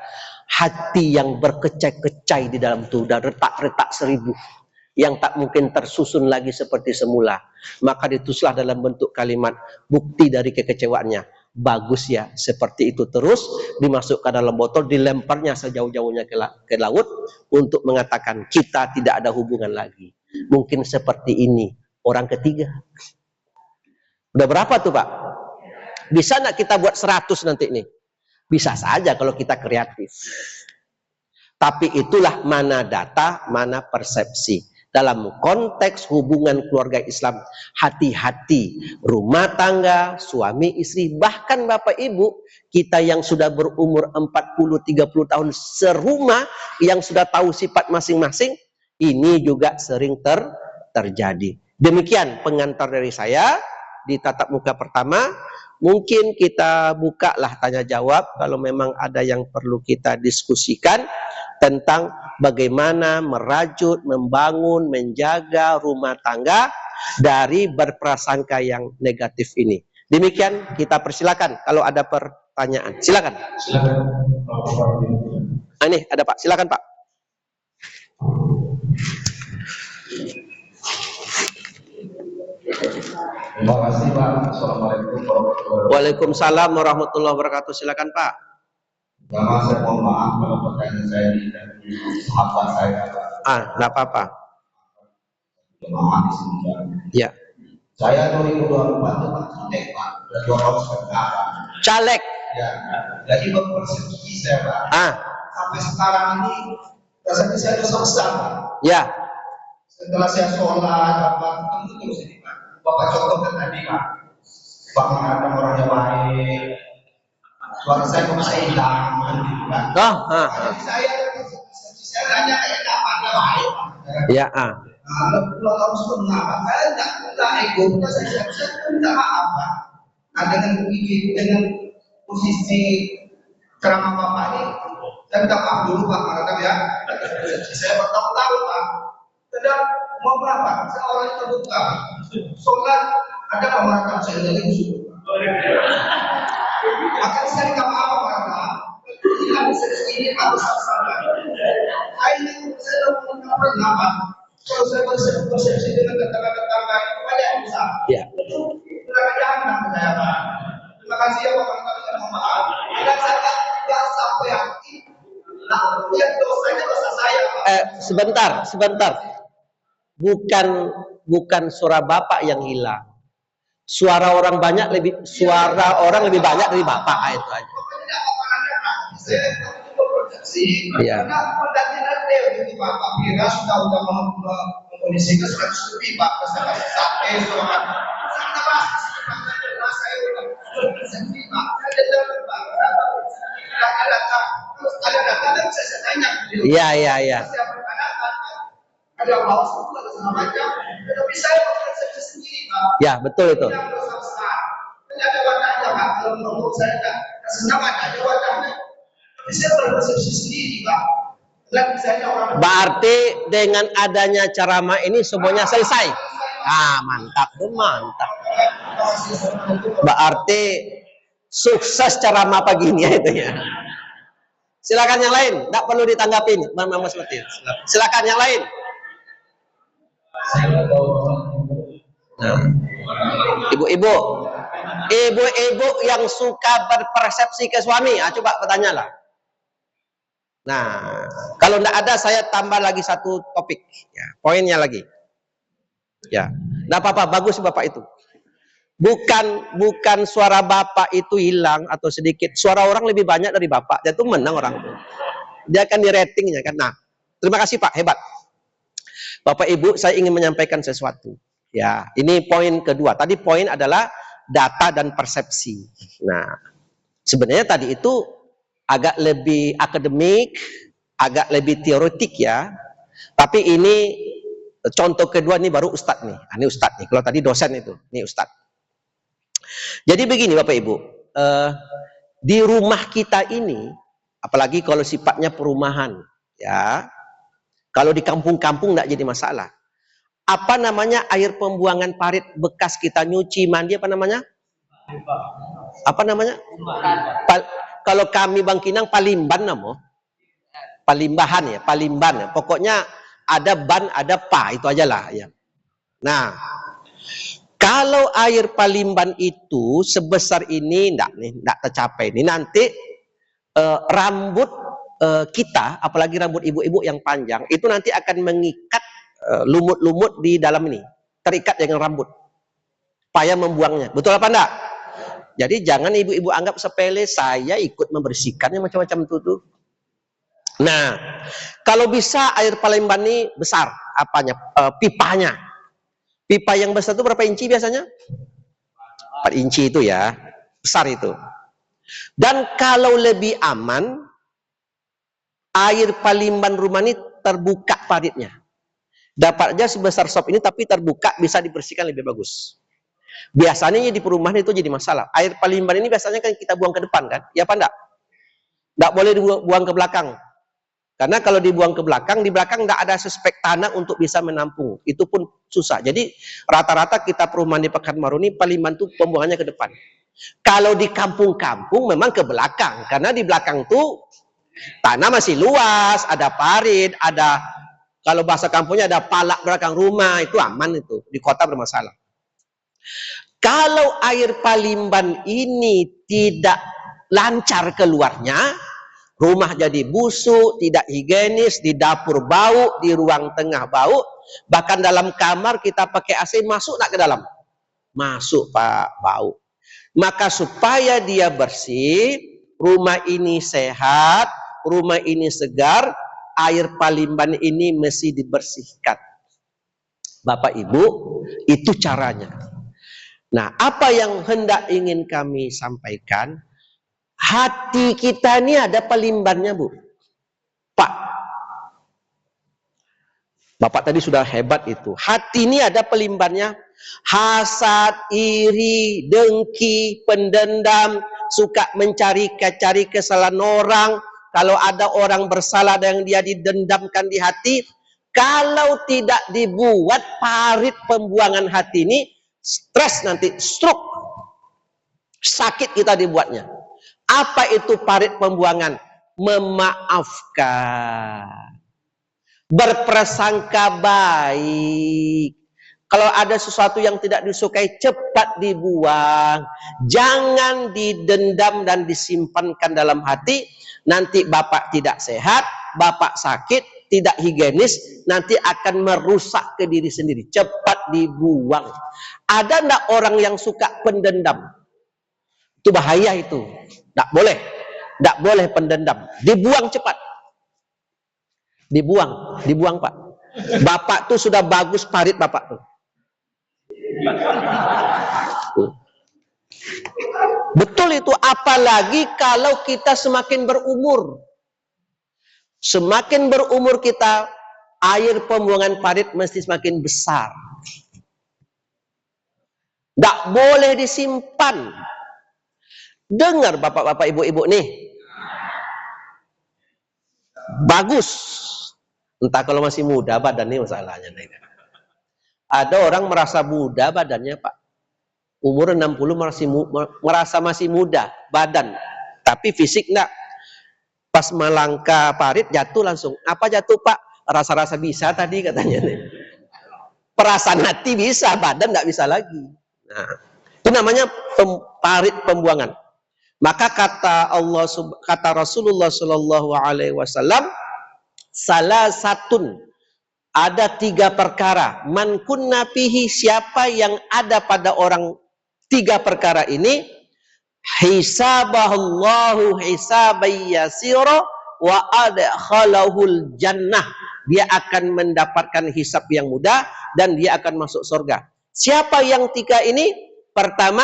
hati yang berkecai-kecai di dalam itu, dan retak-retak 1000 yang tak mungkin tersusun lagi seperti semula. Maka ditulislah dalam bentuk kalimat bukti dari kekecewaannya. Bagus ya, seperti itu terus, dimasukkan dalam botol, dilemparnya sejauh-jauhnya ke laut untuk mengatakan kita tidak ada hubungan lagi. Mungkin seperti ini orang ketiga. Udah berapa tuh Pak? Bisa nggak kita buat 100 nanti nih? Bisa saja kalau kita kreatif. Tapi itulah mana data, mana persepsi. Dalam konteks hubungan keluarga Islam, hati-hati. Rumah tangga, suami istri, bahkan Bapak Ibu, kita yang sudah berumur 40-30 tahun serumah, yang sudah tahu sifat masing-masing, ini juga sering terjadi. Demikian pengantar dari saya di tatap muka pertama. Mungkin kita bukalah tanya jawab kalau memang ada yang perlu kita diskusikan tentang bagaimana merajut, membangun, menjaga rumah tangga dari berprasangka yang negatif ini. Demikian, kita persilakan kalau ada pertanyaan. Silakan. Silakan. Ini ada Pak, silakan Pak. Terima kasih Pak. Assalamualaikum warahmatullahi wabarakatuh. Waalaikumsalam warahmatullahi wabarakatuh. Silakan Pak. Pertama saya mohon maaf kalau pertanyaan saya tidak sahabat saya. Nggak apa-apa. Jemaah di sini. Ya. Saya 2024 itu Pak caleg Pak. Sudah 2 tahun sekarang. Caleg. Ya. Jadi berpersepsi saya Pak. Sampai sekarang ini rasanya saya dosa besar Pak. Ya. Setelah saya sholat, ketemu terus ini Pak. Bapak contohkan tadi Pak. Pak mengatakan orangnya baik. Suara saya kok bisa hilang gitu kan. Jadi saya nanya kayak apa dia baik Pak. Ya. Pulau tahun setengah Pak. Saya enggak ego, saya minta maaf Pak. Nah dengan posisi ceramah Bapak ini, saya minta maaf dulu Pak, karena ya saya bertahun-tahun Pak. Sedang mau berapa? Saya orangnya terbuka. Sholat ada pemerataan saya dari musuh. Akan saya minta maaf karena tidak bisa ini harus salah. Akhirnya saya mau kenapa? Kalau saya bersepsi dengan kata-kata lain itu banyak yang bisa. Ya. Sudah jangan saya Pak. Terima kasih ya Pak, saya mohon maaf. Dan saya tidak sampai hati. Nah, yang dosanya dosa saya Pak. Sebentar. Bukan suara Bapak yang hilang. Suara orang lebih banyak dari Bapak, itu aja. Iya. Karena pendakian jadi Pak Pira sudah mengkondisikan 100 lebih Pak, pesan sate sama saya udah sedih Pak. Saya dengar Pak. ada data dan bisa saya tanya. Iya. Ada hoax itu ada segala macam, tetapi saya berpersepsi sendiri, Pak. Ya, betul itu. Yang besar. Ini ada wadahnya, Pak. Kalau menurut saya enggak senang ada wadahnya. Tapi saya berpersepsi sendiri, Pak. Dan misalnya orang Berarti dengan adanya ceramah ini semuanya selesai. Mantap tuh, mantap. Berarti sukses ceramah pagi ini ya itu ya. Silakan yang lain, tidak perlu ditanggapin, Mas Martin. Silakan yang lain. Nah, ibu-ibu yang suka berpersepsi ke suami, coba bertanya lah. Nah, kalau tidak ada saya tambah lagi satu topik, ya, poinnya lagi. Ya, tidak apa-apa, bagus bapak itu. Bukan suara bapak itu hilang atau sedikit, suara orang lebih banyak dari bapak, dia tuh menang orang itu. Dia akan di ratingnya kan. Nah, terima kasih Pak, hebat. Bapak Ibu, saya ingin menyampaikan sesuatu. Ya, ini poin kedua. Tadi poin adalah data dan persepsi. Nah, sebenarnya tadi itu agak lebih akademik, agak lebih teoretik ya. Tapi ini contoh kedua nih baru Ustadz nih. Ini Ustadz nih. Kalau tadi dosen itu, ini Ustadz. Jadi begini Bapak Ibu, di rumah kita ini, apalagi kalau sifatnya perumahan, ya. Kalau di kampung-kampung tidak jadi masalah. Apa namanya air pembuangan parit bekas kita nyuci mandi apa namanya? Apa namanya? Kalau kami Bangkinang palimban namo. Palimbahan ya, palimban ya. Pokoknya ada ban, ada pa, itu aja lah ya. Nah, kalau air palimban itu sebesar ini enggak tercapai. Ini nanti rambut kita, apalagi rambut ibu-ibu yang panjang, itu nanti akan mengikat lumut-lumut di dalam ini, terikat dengan rambut, payah membuangnya. Betul apa enggak? Jadi jangan ibu-ibu anggap sepele, saya ikut membersihkannya macam-macam itu. Nah, kalau bisa air palimban ini besar, pipanya. Pipa yang besar itu berapa inci biasanya? 4 inci itu ya, besar itu. Dan kalau lebih aman, air palimban rumah ini terbuka paritnya. Dapat aja sebesar sop ini tapi terbuka, bisa dibersihkan lebih bagus. Biasanya di perumahan itu jadi masalah. Air palimban ini biasanya kan kita buang ke depan kan? Ya apa enggak? Enggak boleh dibuang ke belakang. Karena kalau dibuang ke belakang, di belakang enggak ada suspek tanah untuk bisa menampung. Itu pun susah. Jadi rata-rata kita perumahan di Pekanbaru ini palimban itu pembuangannya ke depan. Kalau di kampung-kampung memang ke belakang. Karena di belakang tuh tanah masih luas, ada parit, ada, kalau bahasa kampungnya ada palak belakang rumah, itu aman itu. Di kota bermasalah. Kalau air palimban ini tidak lancar keluarnya, rumah jadi busuk, tidak higienis, di dapur bau, di ruang tengah bau, bahkan dalam kamar kita pakai AC, masuk nak ke dalam? Masuk Pak, bau. Maka supaya dia bersih, rumah ini sehat, rumah ini segar, air palimban ini mesti dibersihkan. Bapak Ibu, itu caranya. Nah, apa yang hendak ingin kami sampaikan, hati kita ini ada palimbannya Bu. Pak, Bapak tadi sudah hebat itu. Hati ini ada pelimbannya. Hasad, iri, dengki, pendendam, suka mencari kesalahan orang. Kalau ada orang bersalah dan dia didendamkan di hati, kalau tidak dibuat parit pembuangan hati ini, stres nanti, stroke. Sakit kita dibuatnya. Apa itu parit pembuangan? Memaafkan. Berprasangka baik. Kalau ada sesuatu yang tidak disukai, cepat dibuang. Jangan didendam dan disimpankan dalam hati. Nanti Bapak tidak sehat, Bapak sakit, tidak higienis, nanti akan merusak ke diri sendiri. Cepat dibuang. Ada enggak orang yang suka pendendam? Itu bahaya itu. Enggak boleh. Enggak boleh pendendam. Dibuang cepat. Dibuang Pak. Bapak tuh sudah bagus parit Bapak tuh. Betul itu, apalagi kalau kita semakin berumur. Semakin berumur kita, air pembuangan parit mesti semakin besar. Tidak boleh disimpan. Dengar bapak-bapak, ibu-ibu nih. Bagus. Entah kalau masih muda badannya masalahnya. Ada orang merasa muda badannya, Pak. Umur 60 merasa masih muda badan. Tapi fisik enggak. Pas melangkah parit jatuh langsung. Apa jatuh, Pak? Rasa-rasa bisa tadi katanya nih. Perasaan hati bisa, badan enggak bisa lagi. Nah, itu namanya parit pembuangan. Maka kata Rasulullah Shallallahu Alaihi Wasallam, salah satun, ada 3 perkara. Man kunna fihi, siapa yang ada pada orang 3 perkara ini, hisabahallahu hisabai yasira wa adkhalahul jannah, dia akan mendapatkan hisab yang mudah dan dia akan masuk surga. Siapa yang 3 ini? Pertama,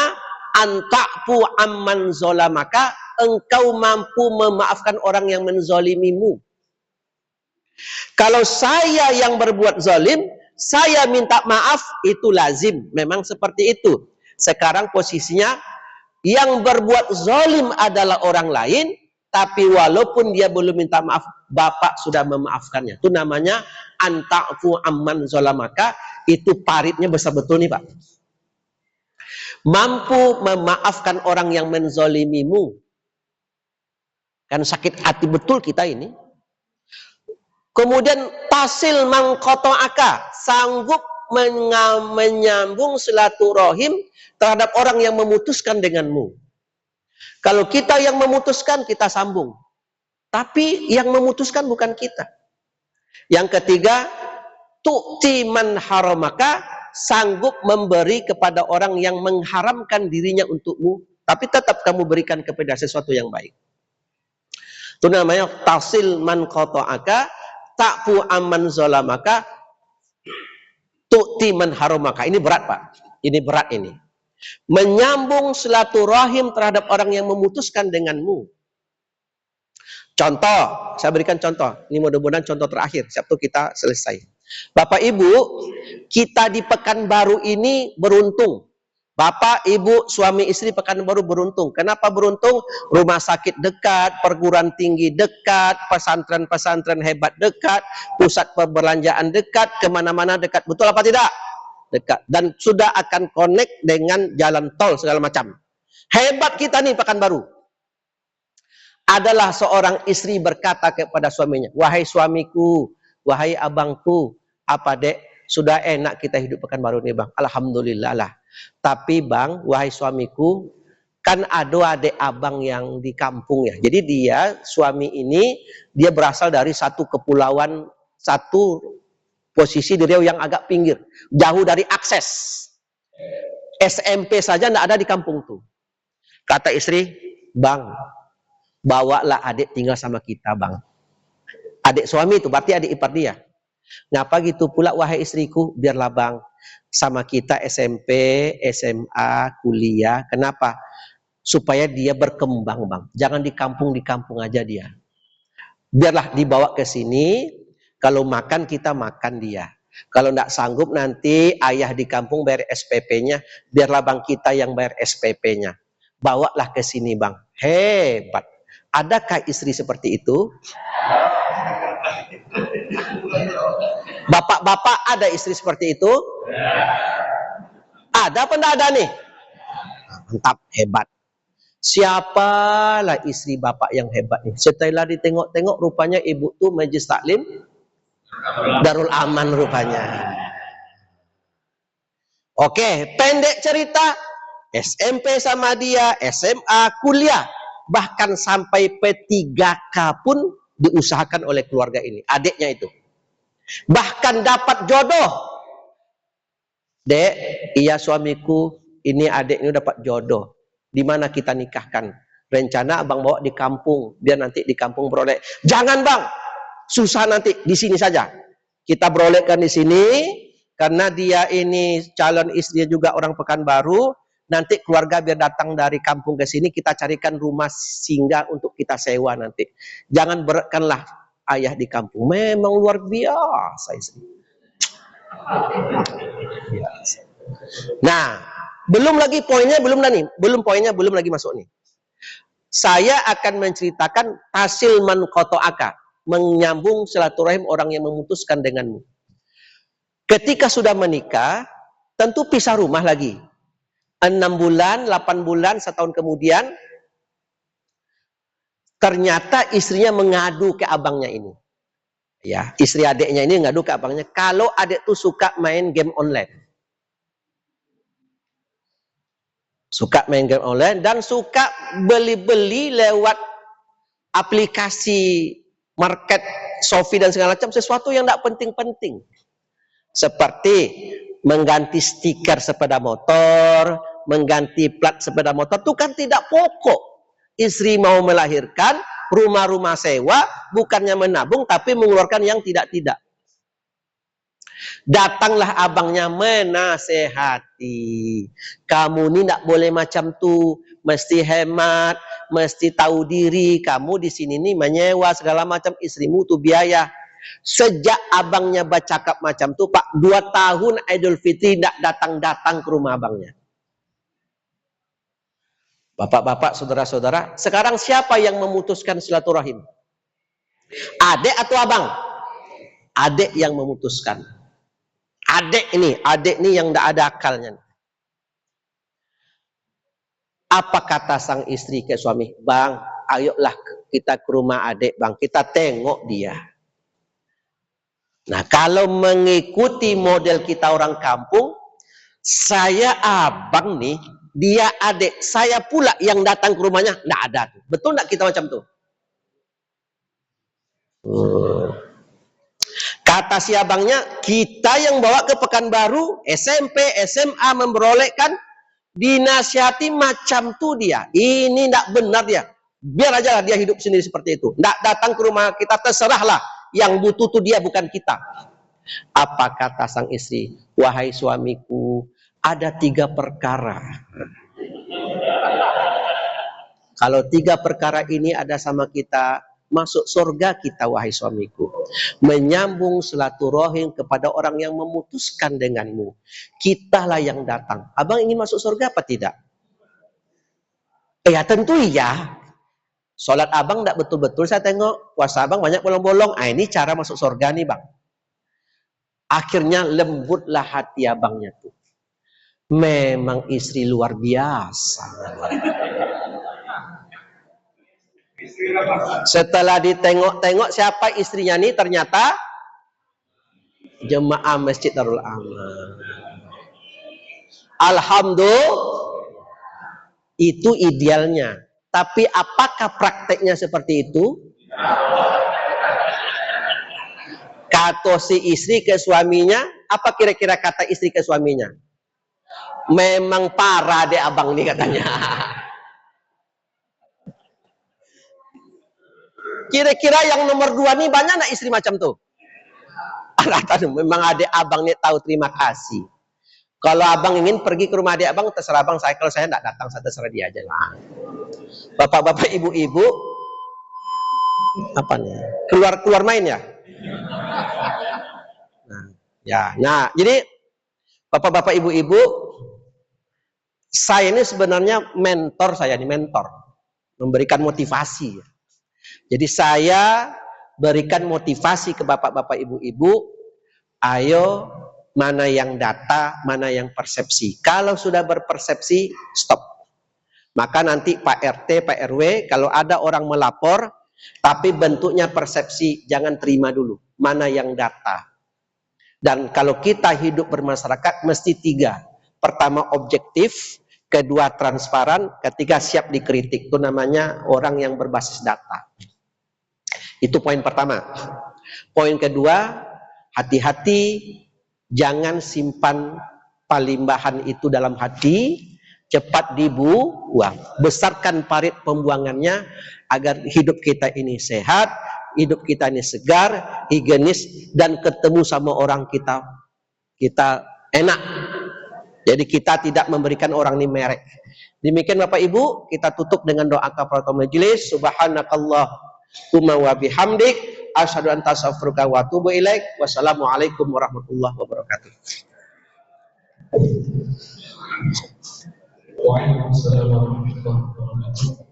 anta'fu amman zolamaka, engkau mampu memaafkan orang yang menzolimimu. Kalau saya yang berbuat zalim, saya minta maaf, itu lazim, memang seperti itu. Sekarang posisinya yang berbuat zalim adalah orang lain, tapi walaupun dia belum minta maaf, Bapak sudah memaafkannya. Itu namanya anta'fu amman zolamaka. Itu paritnya besar betul nih, Pak. Mampu memaafkan orang yang menzolimimu. Kan sakit hati betul kita ini. Kemudian tasil mangkoto'aka, sanggup menyambung silaturahim terhadap orang yang memutuskan denganmu. Kalau kita yang memutuskan, kita sambung. Tapi yang memutuskan bukan kita. Yang ketiga, tu'ti man haramaka, sanggup memberi kepada orang yang mengharamkan dirinya untukmu, tapi tetap kamu berikan kepada sesuatu yang baik. Itu namanya tasil man qata'aka, ta'fu amman zalamaka, tu'ti man haramaka. Ini berat, Pak. Ini berat ini. Menyambung silaturahim terhadap orang yang memutuskan denganmu. Contoh, saya berikan contoh. Ini mudah-mudahan contoh terakhir. Sabtu kita selesai. Bapak Ibu, kita di Pekanbaru ini beruntung. Bapak, Ibu, suami istri Pekanbaru beruntung. Kenapa beruntung? Rumah sakit dekat, perguruan tinggi dekat, pesantren-pesantren hebat dekat, pusat perbelanjaan dekat, kemana-mana dekat. Betul apa tidak? Dekat. Dan sudah akan connect dengan jalan tol segala macam. Hebat kita nih Pekanbaru. Adalah seorang istri berkata kepada suaminya, wahai suamiku, wahai abangku, apa dek, sudah enak kita hidup Pekanbaru nih bang, alhamdulillah lah. Tapi bang, wahai suamiku, kan ada adik abang yang di kampung ya. Jadi dia, suami ini, dia berasal dari satu kepulauan, satu posisi di Riau yang agak pinggir, jauh dari akses. SMP saja tidak ada di kampung tuh. Kata istri, bang, bawalah adik tinggal sama kita bang. Adik suami itu berarti adik ipar dia. Ngapa gitu pula wahai istriku, biarlah bang sama kita SMP, SMA, kuliah. Kenapa? Supaya dia berkembang bang. Jangan di kampung aja dia. Biarlah dibawa ke sini. Kalau makan kita makan dia. Kalau tidak sanggup nanti ayah di kampung bayar SPP-nya. Biarlah bang kita yang bayar SPP-nya. Bawalah ke sini bang. Hebat. Adakah istri seperti itu? Bapak-bapak ada istri seperti itu? Ada apa enggak ada nih? Mantap, hebat. Siapalah istri bapak yang hebat nih? Setelah ditengok-tengok rupanya ibu tuh Majelis Taklim Darul Aman rupanya. Oke, pendek cerita, SMP sama dia, SMA, kuliah, bahkan sampai P3K pun diusahakan oleh keluarga ini, adiknya itu. Bahkan dapat jodoh. Dek, iya suamiku, ini adiknya dapat jodoh. Di mana kita nikahkan? Rencana abang bawa di kampung, biar nanti di kampung beroleh. Jangan bang, susah nanti, di sini saja. Kita berolehkan di sini, karena dia ini calon istri juga orang Pekanbaru. Nanti keluarga biar datang dari kampung ke sini, kita carikan rumah singgah untuk kita sewa nanti. Jangan beratkanlah ayah di kampung. Memang luar biasa istri. Nah, belum lagi poinnya, belum lagi masuk nih. Saya akan menceritakan hasil man qata'aka, menyambung silaturahim orang yang memutuskan denganmu. Ketika sudah menikah, tentu pisah rumah lagi. 6 bulan, 8 bulan, setahun kemudian, ternyata istrinya mengadu ke abangnya ini. Ya, istri adiknya ini ngadu ke abangnya, kalau adik tuh suka main game online. Suka main game online dan suka beli-beli lewat aplikasi market, Shopee dan segala macam, sesuatu yang tidak penting-penting. Seperti mengganti stiker sepeda motor, mengganti plat sepeda motor, itu kan tidak pokok. Istri mau melahirkan, rumah-rumah sewa, bukannya menabung, tapi mengeluarkan yang tidak-tidak. Datanglah abangnya menasehati. Kamu ini tidak boleh macam tuh, mesti hemat, mesti tahu diri. Kamu di sini nih menyewa segala macam, istrimu tuh biaya. Sejak abangnya bercakap macam tuh, Pak, 2 tahun Idul Fitri tidak datang-datang ke rumah abangnya. Bapak-bapak, saudara-saudara, sekarang siapa yang memutuskan silaturahim? Adik atau abang? Adik yang memutuskan. Adik ini yang tidak ada akalnya. Apa kata sang istri ke suami? Bang, ayolah kita ke rumah adik, bang, kita tengok dia. Nah, kalau mengikuti model kita orang kampung, saya abang nih, dia adik, saya pula yang datang ke rumahnya, tidak ada. Betul tidak kita macam tuh? Kata si abangnya, kita yang bawa ke Pekanbaru, SMP, SMA memperolehkan, dinasihati macam tuh dia. Ini tidak benar dia. Biar aja lah dia hidup sendiri seperti itu. Tidak datang ke rumah kita, terserahlah. Yang butuh tuh dia, bukan kita. Apa kata sang istri? Wahai suamiku, ada 3 perkara. Kalau 3 perkara ini ada sama kita, masuk surga kita, wahai suamiku. Menyambung silaturahim kepada orang yang memutuskan denganmu. Kitalah yang datang. Abang ingin masuk surga apa tidak? Ya tentu iya. Sholat abang tidak betul-betul saya tengok. Puasa abang banyak bolong-bolong. Ini cara masuk surga nih bang. Akhirnya lembutlah hati abangnya tuh. Memang istri luar biasa. Setelah ditengok-tengok siapa istrinya nih, ternyata jemaah Masjid Darul Aman. Alhamdulillah, itu idealnya. Tapi apakah prakteknya seperti itu? Kata si istri ke suaminya, apa kira-kira kata istri ke suaminya? Memang parah deh abang nih katanya. Kira-kira yang nomor 2 nih banyak nak istri macam tuh? Memang adik abang nih tahu terima kasih. Kalau abang ingin pergi ke rumah adik abang, terserah abang. Kalau saya tidak datang, saya terserah dia aja lah. Bapak-bapak, ibu-ibu, apa nih? Keluar main ya? Nah, jadi bapak-bapak, ibu-ibu, saya ini sebenarnya mentor, memberikan motivasi. Jadi saya berikan motivasi ke bapak-bapak, ibu-ibu, ayo, mana yang data, mana yang persepsi. Kalau sudah berpersepsi, stop. Maka nanti Pak RT, Pak RW, kalau ada orang melapor, tapi bentuknya persepsi, jangan terima dulu. Mana yang data. Dan kalau kita hidup bermasyarakat, mesti 3. Pertama, objektif. Kedua, transparan. Ketiga, siap dikritik. Itu namanya orang yang berbasis data. Itu poin pertama. Poin kedua, hati-hati. Jangan simpan palimbahan itu dalam hati, cepat dibuang. Besarkan parit pembuangannya agar hidup kita ini sehat, hidup kita ini segar, higienis, dan ketemu sama orang kita enak. Jadi kita tidak memberikan orang ini merek. Demikian Bapak Ibu, kita tutup dengan doa kafaratul majelis. Subhanakallahumma wa bihamdik Asyhadu an la ilaha illa anta astaghfiruka wa atubu ilaik. Wassalamualaikum warahmatullahi wabarakatuh. Waalaikumsalam warahmatullahi wabarakatuh.